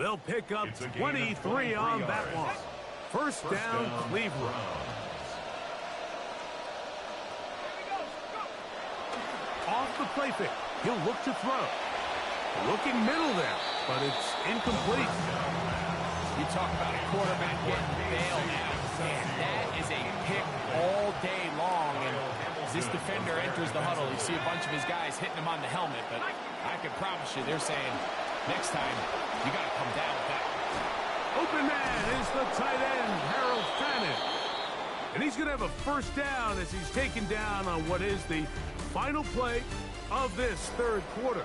They'll pick up 23 on that one. First down, Cleveland. Off the play fake. He'll look to throw. Looking middle there, but it's incomplete. You talk about a quarterback getting bailed out, and that is a pick all day long. And as this defender enters the huddle, you see a bunch of his guys hitting him on the helmet, but I can promise you they're saying, next time, you got to come down with that. Open man is the tight end, Harold Fannin. And he's going to have a first down as he's taken down on what is the final play of this third quarter.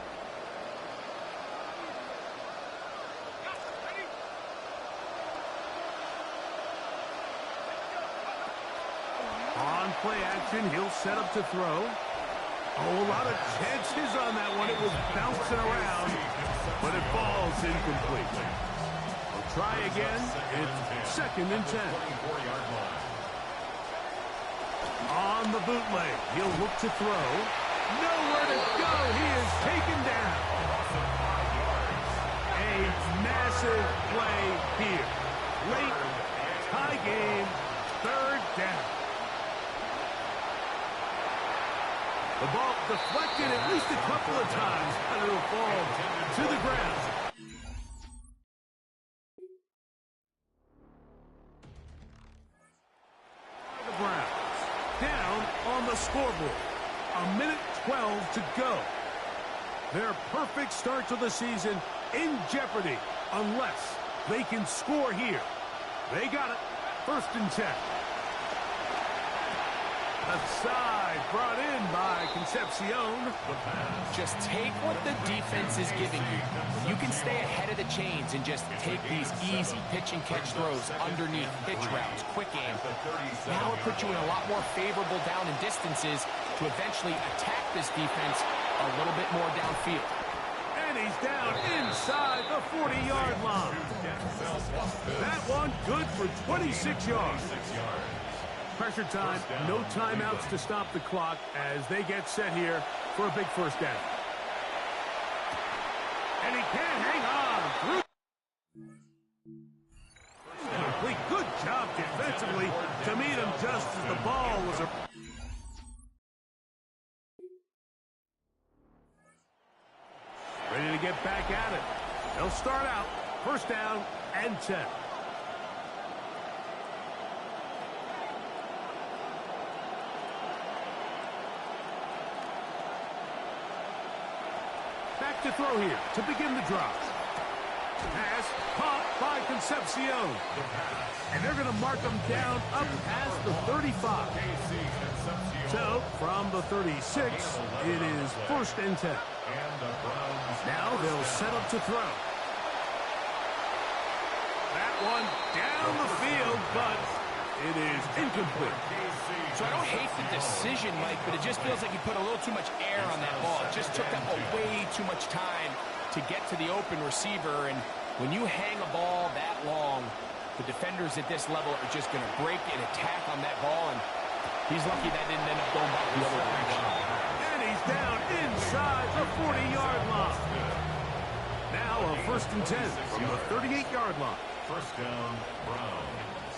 On play action, he'll set up to throw. Oh, a lot of chances on that one. It was bouncing around, but it falls incomplete. We'll try again. It's 2nd and 10. On the bootleg, he'll look to throw. Nowhere to go. He is taken down. A massive play here. Late tie game, 3rd down. The ball deflected at least a couple of times, and it'll fall to the ground. The Browns down on the scoreboard. 1:12 to go. Their perfect start to the season in jeopardy unless they can score here. They got it. 1st and 10. Aside brought in by Concepcion. Just take what the defense is giving you. You can stay ahead of the chains and just take these easy pitch and catch throws underneath, pitch routes, quick game. Now it puts you in a lot more favorable down and distances to eventually attack this defense a little bit more downfield. And he's down inside the 40-yard line. That one good for 26 yards. Pressure time, no timeouts to stop the clock as they get set here for a big first down. And he can't hang on. Complete. Good job defensively to meet him just as the ball was ready to get back at it. They'll start out 1st down and 10. Back to throw here to begin the drive. Pass caught by Concepcion. And they're going to mark them down up past the 35. So, from the 36, it is 1st and 10. Now they'll set up to throw. That one down the field, but it is incomplete. So I don't hate the decision, Mike, but it just feels like you put a little too much air on that ball. It just took them way too much time to get to the open receiver. And when you hang a ball that long, the defenders at this level are just going to break and attack on that ball. And he's lucky that didn't end up going back the other direction. And he's down inside the 40-yard line. Now a 1st and 10 from the 38-yard line. 1st down, Browns.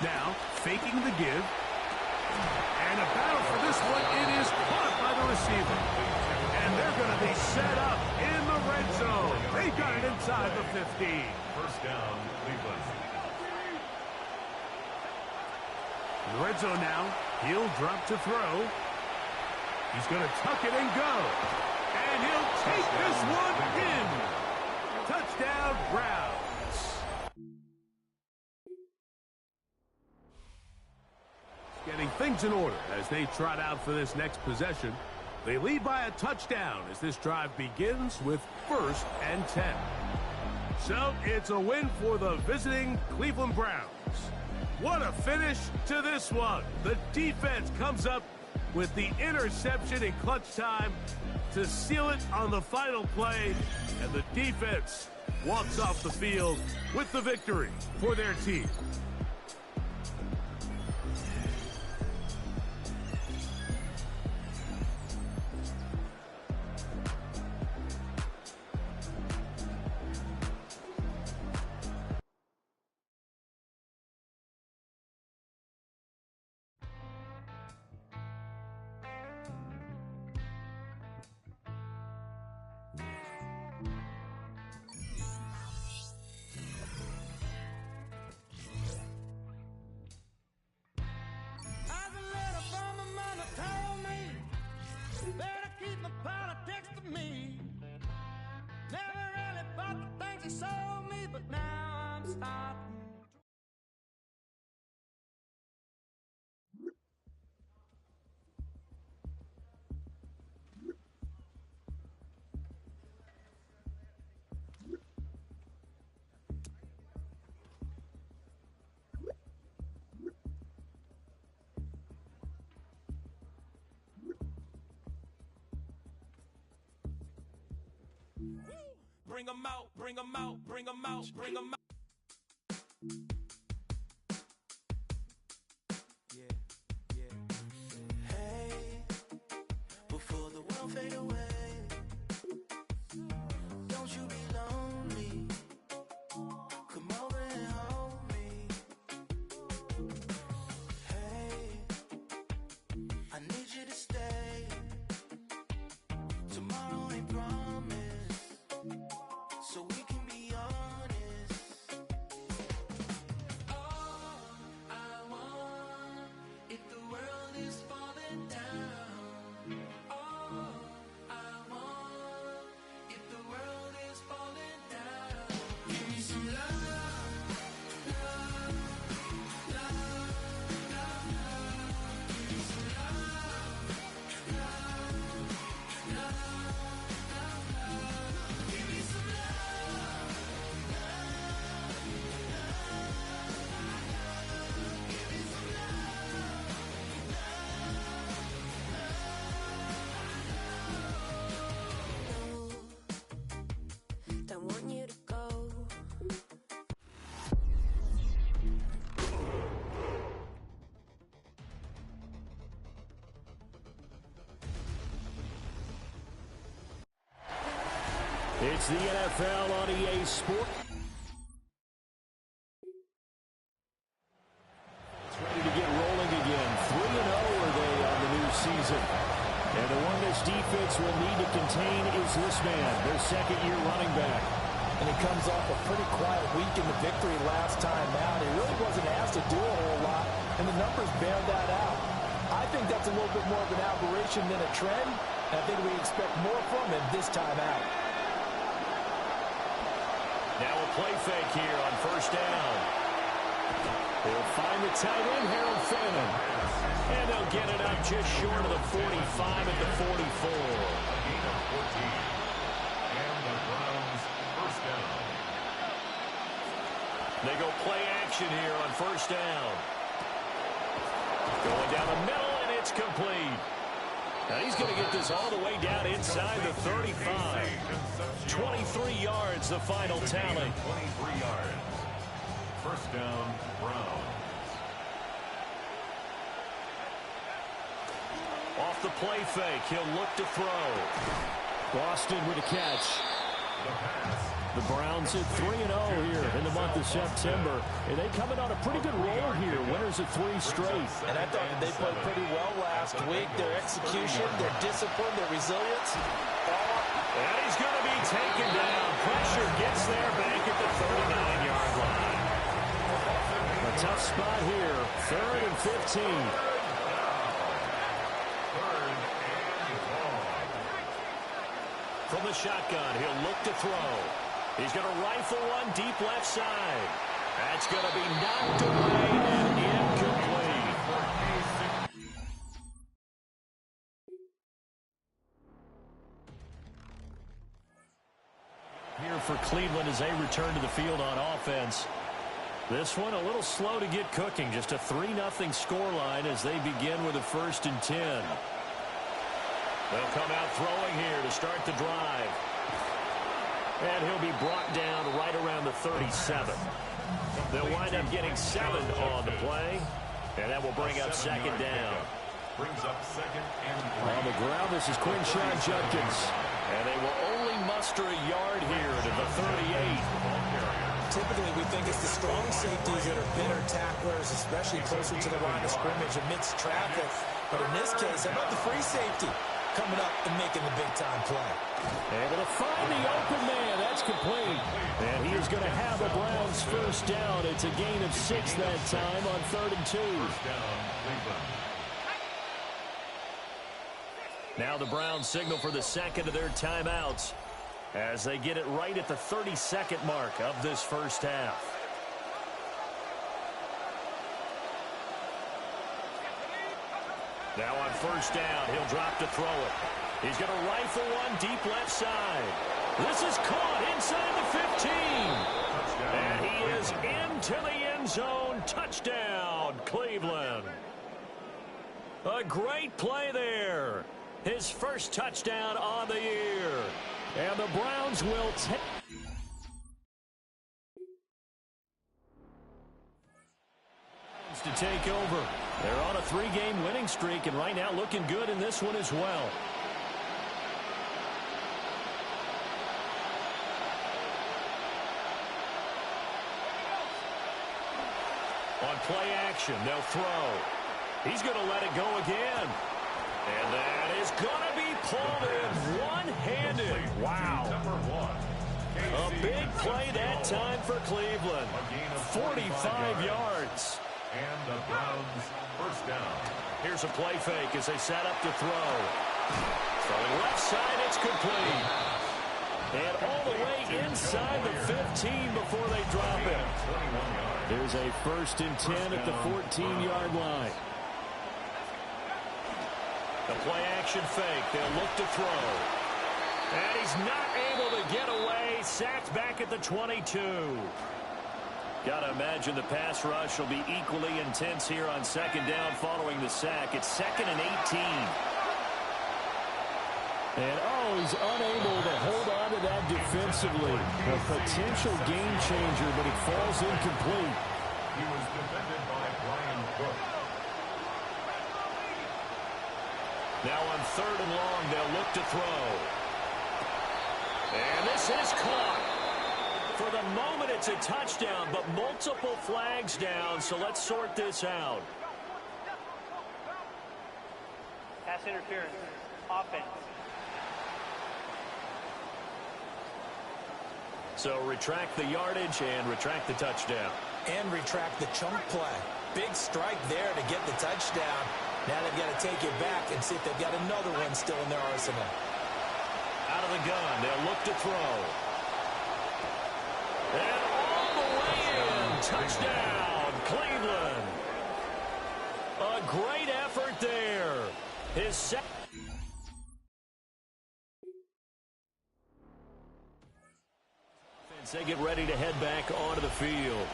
Now, faking the give. And a battle for this one. It is caught by the receiver. And they're going to be set up in the red zone. They got it inside the 15. 1st down, Cleveland. In the red zone now. He'll drop to throw. He's going to tuck it and go. And he'll take this one in. Touchdown, Browns. Getting things in order as they trot out for this next possession. They lead by a touchdown as this drive begins with 1st and 10. So it's a win for the visiting Cleveland Browns. What a finish to this one. The defense comes up with the interception in clutch time to seal it on the final play, and the defense walks off the field with the victory for their team. they sold me, but now I'm starting. Bring 'em out, bring 'em out, bring 'em out, bring 'em out. Hey, before the world fade away, don't you be lonely. Come over and hold me. Hey, I need you to stay. Tomorrow ain't promised, so we can be honest. All I want, if the world is falling down. All I want, if the world is falling down. Give me some love, love, love, love, love. Give me some love, love, love, love, love. Give me some love, love, love. Give me some love. Don't want you to go. It's the NFL on EA Sport. It's ready to get rolling again. 3-0 are they on the new season. And the one this defense will need to contain is this man, their second-year running back. And he comes off a pretty quiet week in the victory last time out. He really wasn't asked to do a whole lot, and the numbers bear that out. I think that's a little bit more of an aberration than a trend, and I think we expect more from him this time out. Now a play fake here on first down. They'll find the tight end, Harold Fannin. And they'll get it up just short of the 45 at the 44. Gain of 14. And the Browns first down. They go play action here on first down. Going down the middle, and it's complete. Now he's going to get this all the way down inside the 35. 23 yards, the final tally. 23 yards. First down, Browns. Off the play fake, he'll look to throw. Boston with a catch. The pass. The Browns at 3-0 here in the month of September. And they coming on a pretty good roll here. Winners of 3 straight. And I thought that they played pretty well last week. Their execution, their discipline, their resilience. And he's going to be taken down. Pressure gets there back at the 39-yard line. A tough spot here. 3rd and 15. Third and long. From the shotgun, he'll look to throw. He's going to rifle one deep left side. That's going to be knocked away and incomplete. Here for Cleveland as they return to the field on offense. This one a little slow to get cooking. Just a 3-0 scoreline as they begin with a 1st and 10. They'll come out throwing here to start the drive. And he'll be brought down right around the 37. They'll wind up getting 7 on the play. And that will bring up 2nd down. Brings up 2nd and 3. On the ground, this is Quinshawn Judkins. And they will only muster a yard here to the 38. Typically, we think it's the strong safeties that are better tacklers, especially closer to the line of scrimmage amidst traffic. But in this case, how about the free safety coming up and making the big-time play? Able to find the open man. That's complete. And he is going to have a Browns first down. It's a gain of 6 that time on 3rd and 2. First down, Cleveland. Now the Browns signal for the second of their timeouts. as they get it right at the 32nd mark of this first half. Now on first down, he'll drop to throw it. He's going to rifle one deep left side. This is caught inside the 15. And he is into the end zone. Touchdown, Cleveland. A great play there. His first touchdown on the year. And the Browns will take... to take over. They're on a 3-game winning streak, and right now looking good in this one as well. On play action, they'll throw. He's going to let it go again. And that is going to be pulled in one-handed. Wow. A big play that time for Cleveland. 45 yards. And the Browns first down. Here's a play fake as they set up to throw. Throwing left side, it's complete. And all the way inside the 15 before they drop it. There's a 1st and 10 at the 14-yard line. The play action fake. They'll look to throw. And he's not able to get away. Sacked back at the 22. Got to imagine the pass rush will be equally intense here on second down following the sack. It's 2nd and 18. And, he's unable to hold on to that defensively. A potential game changer, but it falls incomplete. He was defended by Brian Cook. Now on 3rd and long, they'll look to throw. And this is caught. For the moment, it's a touchdown, but multiple flags down, so let's sort this out. Pass interference. Offense. So retract the yardage and retract the touchdown. And retract the chunk play. Big strike there to get the touchdown. Now they've got to take it back and see if they've got another one still in their arsenal. Out of the gun, they'll look to throw. And all the way in. Touchdown, Cleveland. A great effort there. His second. They get ready to head back onto the field.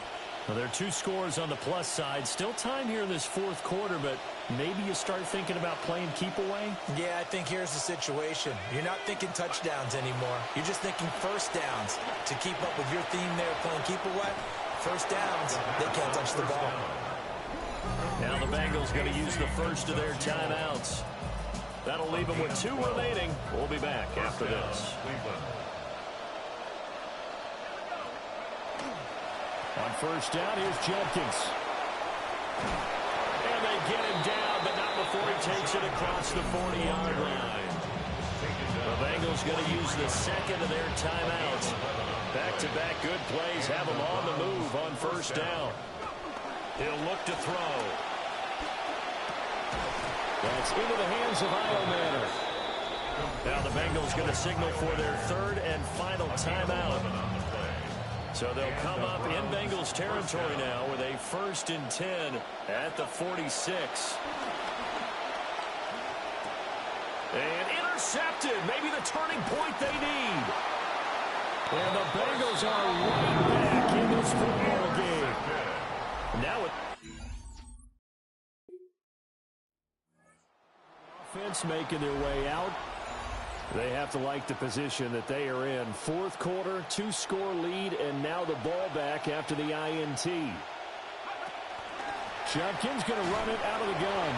Well, there are 2 scores on the plus side. Still time here in this 4th quarter, but maybe you start thinking about playing keep away? Yeah, I think here's the situation. You're not thinking touchdowns anymore. You're just thinking first downs. To keep up with your theme there, playing keep away, first downs, they can't touch the ball. Now the Bengals going to use the first of their timeouts. That'll leave them with 2 remaining. We'll be back after this. On first down, here's Jenkins. And they get him down, but not before he takes it across the 40-yard line. The Bengals going to use the second of their timeouts. Back-to-back good plays have them on the move on first down. He'll look to throw. That's into the hands of Iomanner. Now the Bengals going to signal for their 3rd and final timeout. So they'll come up in Bengals territory now with a 1st and 10 at the 46. And intercepted. Maybe the turning point they need. And the Bengals are right back in this football game. Now offense making their way out. They have to like the position that they are in. 4th quarter, 2-score lead, and now the ball back after the INT. Jenkins going to run it out of the gun.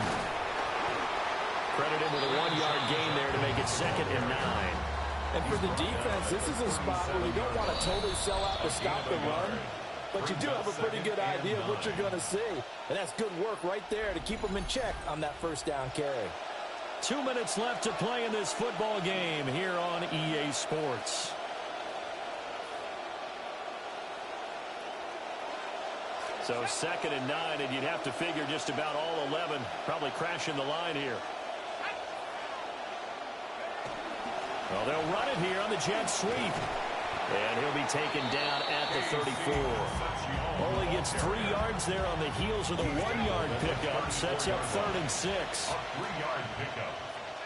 Credit him with a 1-yard gain there to make it 2nd and 9. And for the defense, this is a spot where you don't want to totally sell out to stop the run, but you do have a pretty good idea of what you're going to see. And that's good work right there to keep them in check on that first down carry. 2 minutes left to play in this football game here on EA Sports. So 2nd and 9, and you'd have to figure just about all 11 probably crashing the line here. Well, they'll run it here on the jet sweep. And he'll be taken down at the 34. Only gets 3 yards there on the heels of the 1-yard pickup. Sets up 3rd and 6. A 3-yard pickup.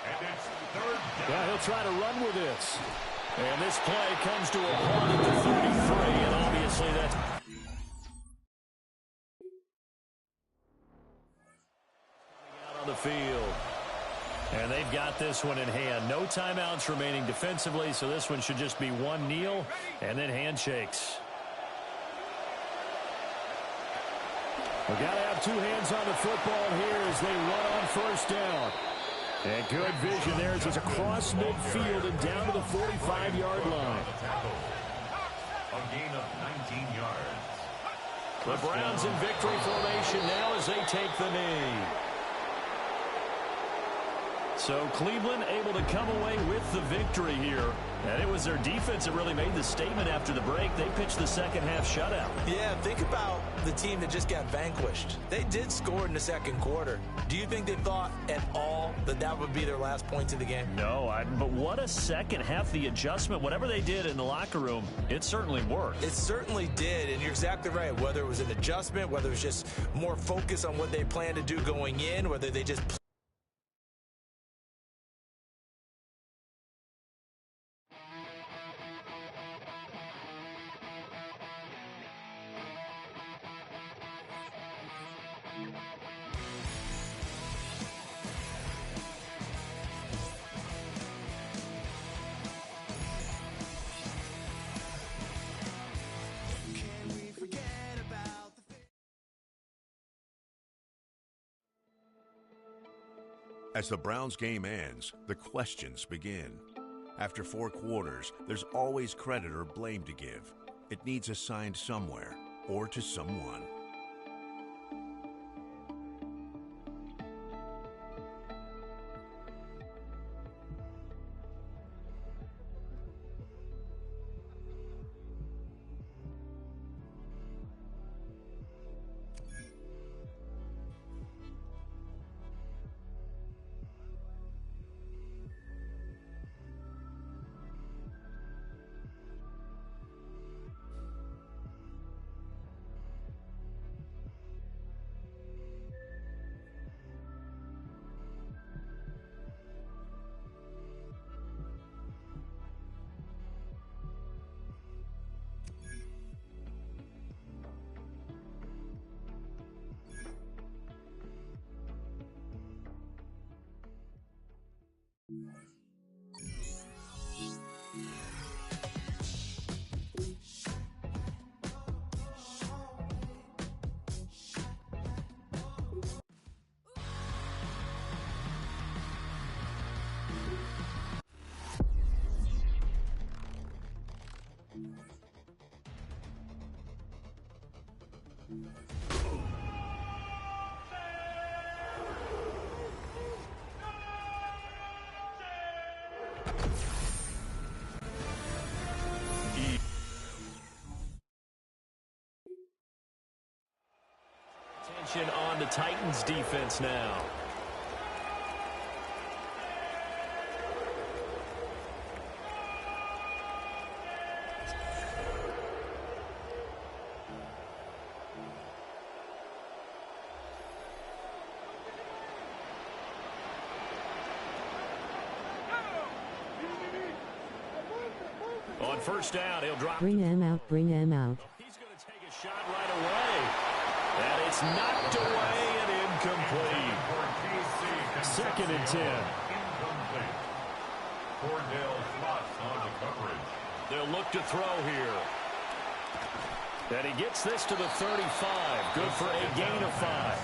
And it's 3rd down. Yeah, he'll try to run with this. And this play comes to a halt at the 33. And obviously that's out on the field. And they've got this one in hand. No timeouts remaining defensively, so this one should just be one kneel and then handshakes. We've got to have 2 hands on the football here as they run on 1st down. And good vision there as it's across midfield and down to the 45-yard line. A gain of 19 yards. The Browns in victory formation now as they take the knee. So Cleveland able to come away with the victory here. And it was their defense that really made the statement after the break. They pitched the second half shutout. Yeah, think about the team that just got vanquished. They did score in the 2nd quarter. Do you think they thought at all that that would be their last points of the game? No, but what a second half. The adjustment, whatever they did in the locker room, it certainly worked. It certainly did, and you're exactly right. Whether it was an adjustment, whether it was just more focus on what they planned to do going in, whether they just As the Browns game ends, the questions begin. After 4 quarters, there's always credit or blame to give. It needs assigned somewhere or to someone. Attention on the Titans defense now. On 1st down, he'll drop. Bring him out, bring him out. He's going to take a shot right away. And it's knocked away and incomplete. 2nd and 10. Incomplete. Cordell Flotz on the coverage. They'll look to throw here. And he gets this to the 35. Good for a gain of 5.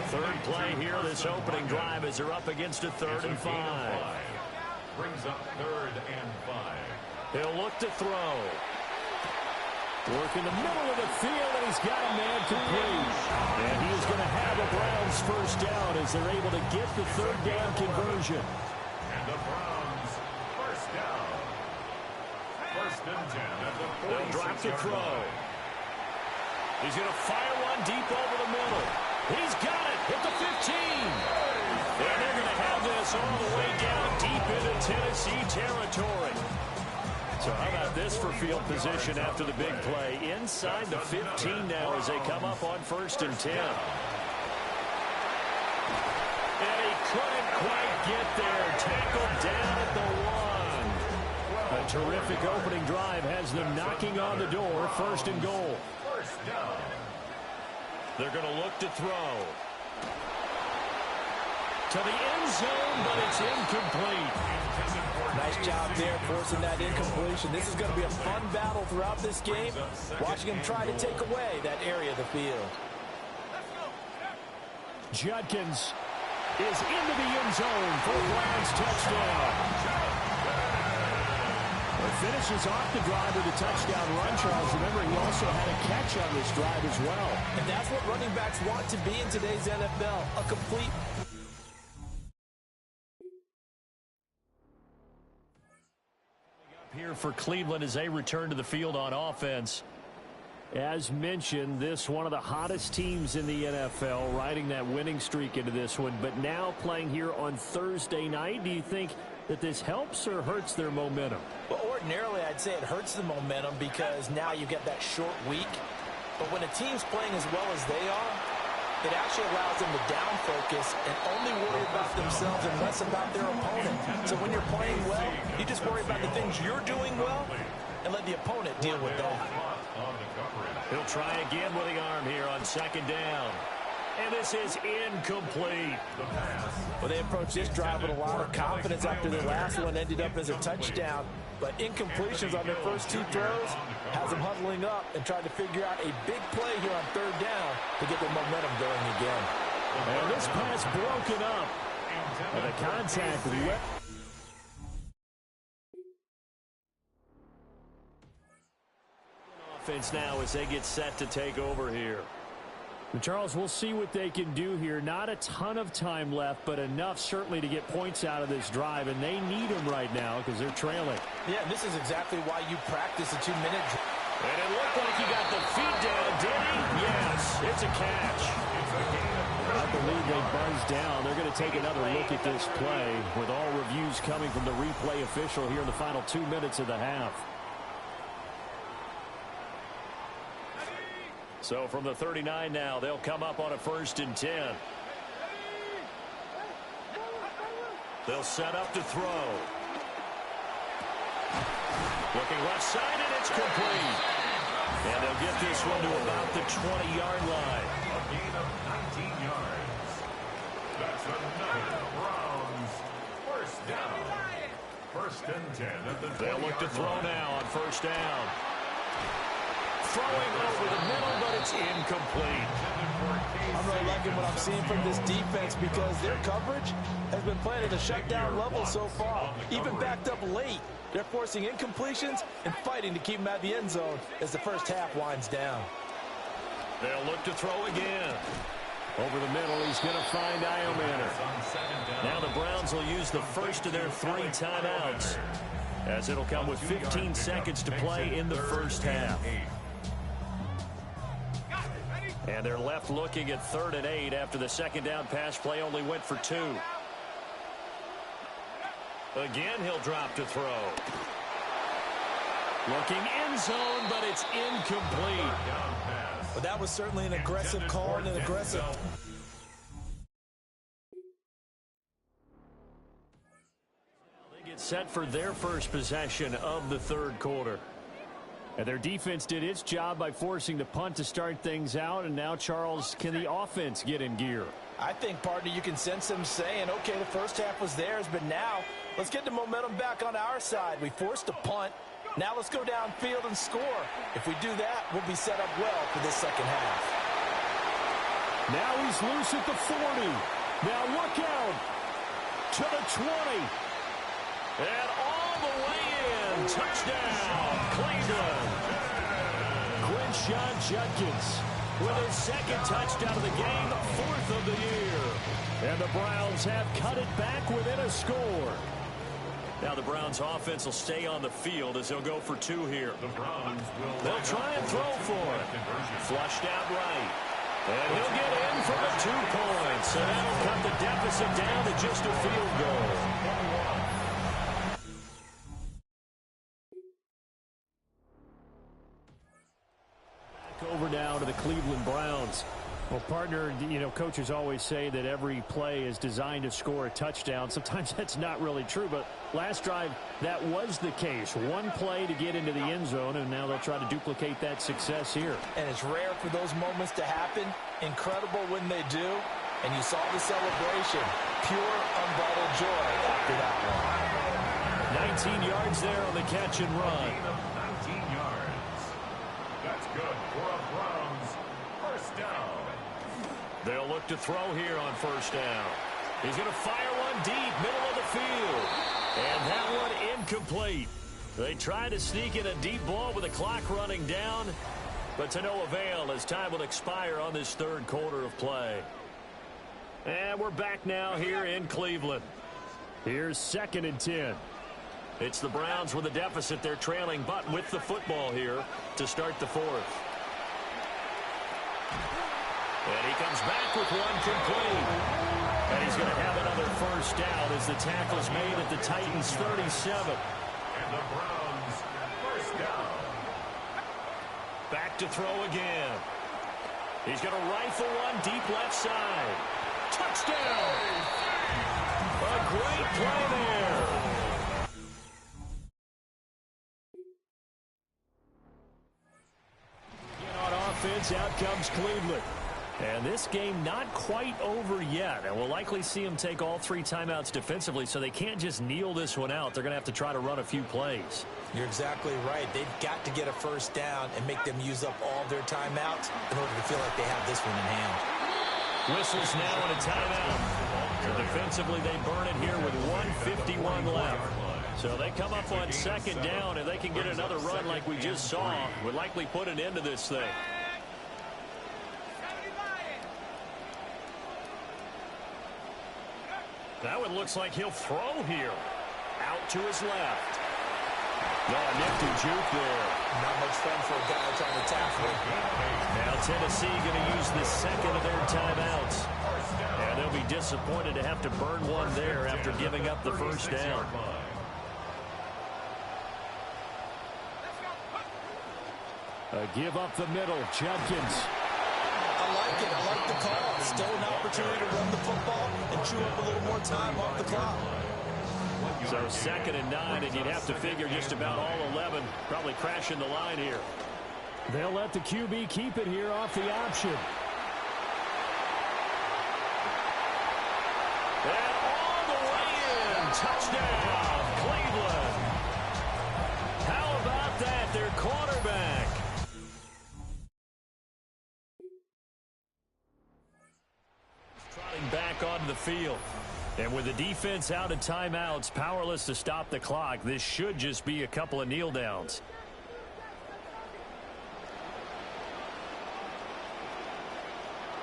3rd play here, this opening drive as they're up against a 3rd and 5. Brings up 3rd and 5. He'll look to throw. Work in the middle of the field, and he's got a man complete. And he is going to have a Browns 1st down as they're able to get the 3rd down conversion. And the Browns 1st down. 1st and 10 at the 46. They'll drop to throw. He's going to fire one deep over the middle. He's got it at the 15. And they're going to have this all the way down deep into Tennessee territory. So how about this for field position after the big play? Inside the 15 now as they come up on 1st and 10. And he couldn't quite get there. Tackled down at the 1. A terrific opening drive has them knocking on the door. 1st and goal. They're going to look to throw. To the end zone, but it's incomplete. Nice job there forcing that incompletion. This is going to be a fun battle throughout this game. Watching him try to take away that area of the field. Judkins is into the end zone for a Browns touchdown. It finishes off the drive with a touchdown run, Charles. Remember, he also had a catch on this drive as well. And that's what running backs want to be in today's NFL, a complete... Here for Cleveland as they return to the field on offense. As mentioned, this one of the hottest teams in the NFL, riding that winning streak into this one, but now playing here on Thursday night. Do you think that this helps or hurts their momentum? Well, ordinarily, I'd say it hurts the momentum because now you get that short week. But when a team's playing as well as they are, it actually allows them to down focus and only worry about themselves and less about their opponent. So when you're playing well, you just worry about the things you're doing well and let the opponent deal with that. He'll try again with the arm here on 2nd down. And this is incomplete. Well, they approached this drive with a lot of confidence after their last one ended up as a touchdown. But incompletions on their first 2 throws has them huddling up and trying to figure out a big play here on 3rd down to get their momentum going again. And this pass broken up. And the contact left. Offense now as they get set to take over here. And Charles, we'll see what they can do here. Not a ton of time left, but enough certainly to get points out of this drive, and they need them right now because they're trailing. Yeah, this is exactly why you practice a 2-minute drive. And it looked like he got the feet down, did he? Yes, it's a catch. I believe they buzzed down. They're going to take another look at this play with all reviews coming from the replay official here in the final 2 minutes of the half. So from the 39 now, they'll come up on a 1st and 10. They'll set up to throw. Looking left side, and it's complete. And they'll get this one to about the 20-yard line. A gain of 19 yards. That's another Browns 1st down. 1st and 10 at the 20-yard line. They'll look to throw now on 1st down. Throwing over the middle, but it's incomplete. I'm really liking what I'm seeing from this defense because their coverage has been playing at a shutdown level so far. Even backed up late, they're forcing incompletions and fighting to keep them at the end zone as the first half winds down. They'll look to throw again. Over the middle, he's going to find Iomanner. Now the Browns will use the first of their 3 timeouts, as it'll come with 15 seconds to play in the first half. And they're left looking at 3rd and 8 after the 2nd down pass play only went for 2. Again, he'll drop to throw. Looking end zone, but it's incomplete. But that was certainly an aggressive call and an aggressive... They get set for their first possession of the 3rd quarter. And their defense did its job by forcing the punt to start things out. And now, Charles, can the offense get in gear? I think, partner, you can sense them saying, okay, the first half was theirs, but now let's get the momentum back on our side. We forced a punt. Now let's go downfield and score. If we do that, we'll be set up well for this second half. Now he's loose at the 40. Now look out to the 20. And all the way in. Touchdown, Cleveland. Quinshon Judkins with his 2nd touchdown of the game, 4th of the year. And the Browns have cut it back within a score. Now the Browns offense will stay on the field as they'll go for 2 here. They'll try and throw for it. Flushed out right. And he'll get in for the 2 points. So that'll cut the deficit down to just a field goal. Back over now to the Cleveland Browns. Well, partner, you know, coaches always say that every play is designed to score a touchdown. Sometimes that's not really true, but last drive, that was the case. One play to get into the end zone, and now they'll try to duplicate that success here. And it's rare for those moments to happen. Incredible when they do. And you saw the celebration. Pure, unbridled joy after that one. 19 yards there on the catch and run. 19 yards. That's good for a Browns first down. They'll look to throw here on first down. He's going to fire one deep, middle of the field. And that one incomplete. They try to sneak in a deep ball with the clock running down, but to no avail as time will expire on this third quarter of play. And we're back now here in Cleveland. Here's 2nd and 10. It's the Browns with a deficit. They're trailing, but with the football here to start the 4th. And he comes back with one complete. And he's going to have another first down as the tackle's made at the Titans' 37. And the Browns first down. Back to throw again. He's going to rifle one deep left side. Touchdown! A great play there. On offense, out comes Cleveland. And this game not quite over yet. And we'll likely see them take all 3 timeouts defensively, so they can't just kneel this one out. They're going to have to try to run a few plays. You're exactly right. They've got to get a first down and make them use up all their timeouts in order to feel like they have this one in hand. Whistles now and a timeout. So defensively, they burn it here with 1:51 left. So they come up on 2nd down, and they can get another run like we just saw. Would likely put an end to this thing. That one looks like he'll throw here. Out to his left. No, a nifty juke there. Not much fun for a guy trying to tackle it. Now Tennessee going to use the 2nd of their timeouts. And they'll be disappointed to have to burn one there after giving up the first down. A give up the middle, Judkins. I like it. I like the call. Still an opportunity to run the football and chew up a little more time off the clock. So 2nd and 9, and you'd have to figure just about all 11 probably crashing the line here. They'll let the QB keep it here off the option. And all the way in. Touchdown, Cleveland. How about that, their quarterback? Trotting back onto the field. And with the defense out of timeouts, powerless to stop the clock, this should just be a couple of kneel downs.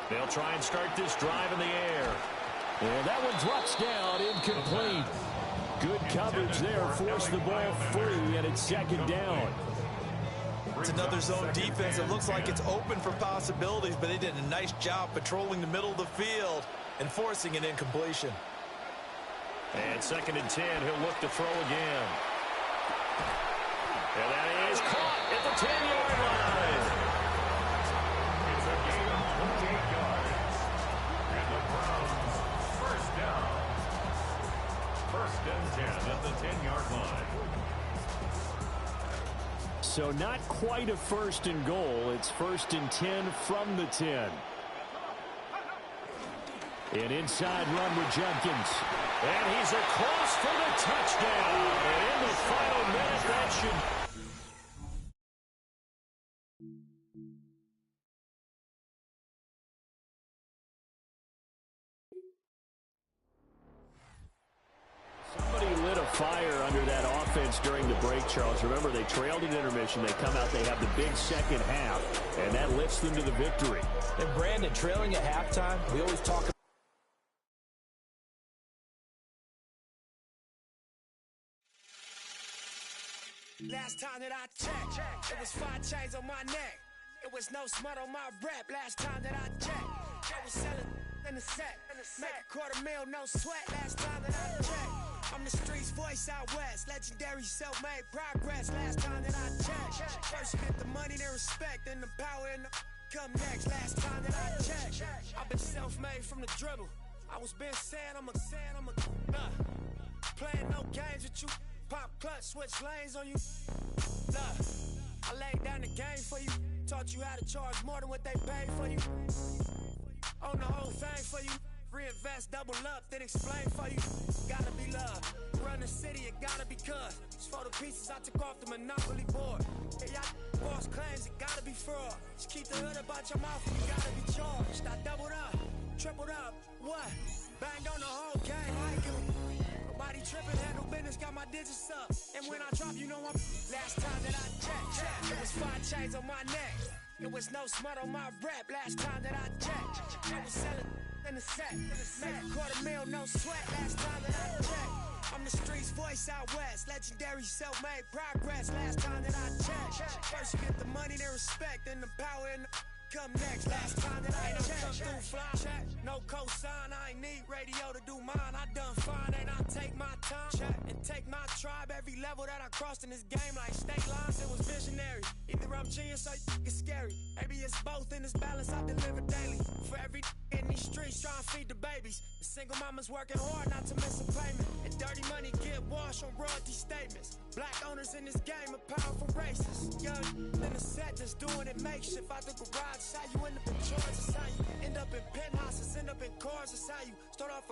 They'll try and start this drive in the air. And that one drops down, incomplete. Good coverage there, forced the ball free, and it's 2nd down. It's another zone defense. It looks like it's open for possibilities, but they did a nice job patrolling the middle of the field and forcing an incompletion. And 2nd and 10, he'll look to throw again. And that is caught at the 10-yard line. It's a gain of 28 yards. And the Browns first down. 1st and 10 at the 10-yard line. So not quite a 1st and goal. It's 1st and 10 from the 10. An inside run with Judkins. And he's across for the touchdown. And in the final minute, that should... Somebody lit a fire under that offense during the break, Charles. Remember, they trailed at intermission. They come out, they have the big second half, and that lifts them to the victory. And Brandon, trailing at halftime, we always talk about last time that I checked, it was 5 chains on my neck. It was no smut on my rap last time that I checked. I was selling in the set. Make $250,000, no sweat last time that I checked. I'm the streets voice out west. Legendary self-made progress last time that I checked. First you get the money, then respect, then the power and the come next last time that I checked. I've been self-made from the dribble. I was been saying I'm a playing no games with you. Pop clutch, switch lanes on you. I laid down the game for you. Taught you how to charge more than what they paid for you. Own the whole thing for you. Reinvest, double up, then explain for you. Gotta be love. Run the city, it gotta be cuz. It's for the pieces I took off the Monopoly board. Hey, y'all boss claims, it gotta be fraud. Just keep the hood about your mouth, you gotta be charged. I doubled up, tripled up, what? Banged on the whole game, I do. Nobody tripping, handle business, got my digits up. And when I drop, you know I'm last time that I checked. It was 5 chains on my neck. It was no smut on my rap last time that I checked. I was selling in the set. Make $250,000, no sweat last time that I checked. I'm the streets voice out west. Legendary self-made progress last time that I checked. First you get the money, then respect, then the power and the come next last time that I checked. Come through fly check. No cosign, I ain't need radio to do mine. I done fine and I take my time check and take my tribe. Every level that I crossed in this game like state lines, it was visionary. Either I'm genius or it's scary. Maybe it's both in this balance I deliver daily. For every in these streets trying to feed the babies. The single mama's working hard not to miss a payment. And dirty money get washed on royalty statements. Black owners in this game are powerful racists. Young in the set just doing it makeshift out the garage. It's how you end up in charge. It's how you end up in penthouses, end up in cars. It's how you start off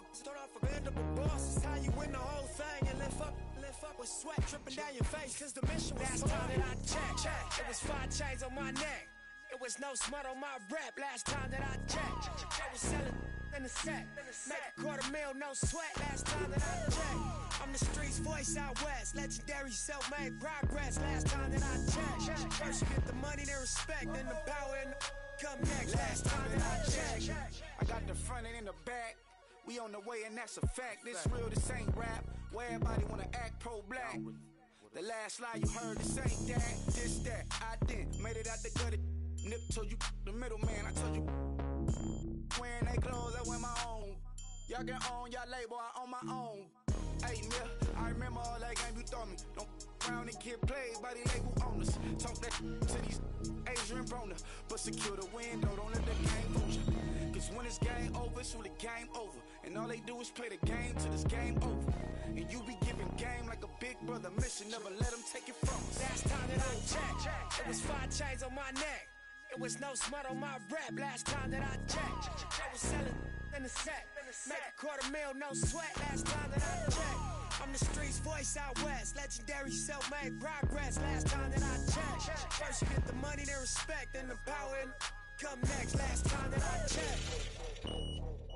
end up a boss. It's how you win the whole thing and lift up with sweat dripping down your face. Cause the mission was last time that I checked. It was 5 chains on my neck. It was no smut on my rap last time that I checked. I was selling in the set. Make $250,000, no sweat last time that I checked. I'm the streets voice out west. Legendary self-made progress last time that I checked. First you get the money, then respect, then the power and the come next last time that I checked. I got the front and in the back. We on the way and that's a fact. This real, this ain't rap. Where everybody wanna act pro-black. The last line you heard, this ain't that, this that. I didn't made it out the gutter. Nip told you the middleman. I told you wearing they clothes, I wear my own. Y'all can own y'all label, I own my own. Hey, Mill, I remember all that game you throw me. Don't round and get played by the label owners. Talk that to these Adrian Broner, but secure the window, don't let the game fool you. Cause when it's game over, it's really game over. And all they do is play the game till it's game over. And you be giving game like a big brother mission, never let them take it from us. Last time that I checked, it was 5 chains on my neck. It was no smut on my rap last time that I checked. I was selling in the set. Make $250,000, no sweat last time that I checked. I'm the streets voice out west. Legendary self-made progress last time that I checked. First you get the money, then respect, then the power and come next last time that I checked.